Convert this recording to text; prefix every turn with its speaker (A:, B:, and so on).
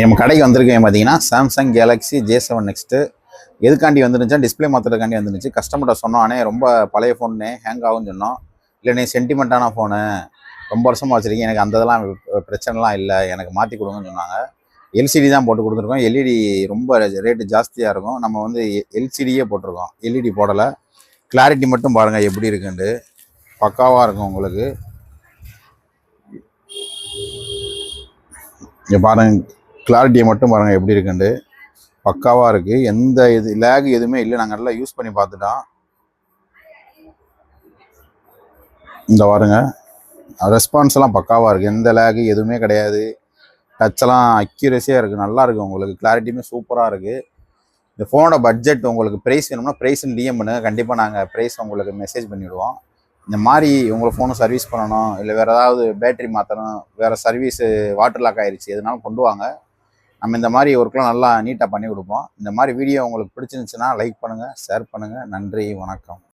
A: நம்ம கடைக்கு வந்திருக்கேன் பார்த்தீங்கன்னா சாம்சங் கேலக்ஸி J7 நெக்ஸ்ட்டு. எதுக்காண்டி வந்துருந்துச்சா டிஸ்பிளே மாற்றுறதுக்காண்டி வந்துருந்துச்சு. கஸ்டமர்கிட்ட சொன்னோன்னே ரொம்ப பழைய ஃபோன்னு ஹேங் ஆகும்னு சொன்னோம். இல்லைண்ணே சென்டிமெண்ட்டான ஃபோனு, ரொம்ப வருஷமாக வச்சுருக்கேன், எனக்கு அந்த இதெல்லாம் பிரச்சனைலாம் இல்லை, எனக்கு மாற்றி கொடுங்கன்னு சொன்னாங்க. எல்சிடி தான் போட்டு கொடுத்துருக்கோம். எல்இடி ரொம்ப ரேட்டு ஜாஸ்தியாக இருக்கும். நம்ம வந்து எல்சிடியே போட்டிருக்கோம், எல்இடி போடலை. கிளாரிட்டி மட்டும் பாருங்கள் எப்படி இருக்குன்ட்டு, பக்காவாக இருக்கும் உங்களுக்கு. இங்கே பாருங்கள், கிளாரிட்டியை மட்டும் பாருங்கள் எப்படி இருக்குன்ட்டு, பக்காவாக இருக்குது. எந்த லேக் எதுவுமே இல்லை. நாங்கள் நல்லா யூஸ் பண்ணி பார்த்துட்டோம். இந்த பாருங்க, ரெஸ்பான்ஸ் எல்லாம் பக்காவாக இருக்குது. எந்த லேகு எதுவுமே கிடையாது. டச்செல்லாம் அக்யூரஸியாக இருக்குது, நல்லா இருக்குது. உங்களுக்கு கிளாரிட்டியுமே சூப்பராக இருக்குது. இந்த ஃபோனோட பட்ஜெட் உங்களுக்கு ப்ரைஸ் வேணும்னா ப்ரைஸ்ன்னு டிஎம் பண்ணுங்க, கண்டிப்பாக நாங்கள் ப்ரைஸ் உங்களுக்கு மெசேஜ் பண்ணிவிடுவோம். இந்த மாதிரி உங்களை ஃபோனை சர்வீஸ் பண்ணணும், இல்லை வேறு ஏதாவது பேட்டரி மாற்றணும், வேறு சர்வீஸு வாட்டர் லாக் ஆகிடுச்சு, எதுனாலும் கொண்டு வாங்க. நம்ம இந்த மாதிரி ஒர்க்லாம் நல்லா நீட்டாக பண்ணி கொடுப்போம். இந்த மாதிரி வீடியோ உங்களுக்கு பிடிச்சிருந்துச்சுன்னா லைக் பண்ணுங்கள், ஷேர் பண்ணுங்கள். நன்றி, வணக்கம்.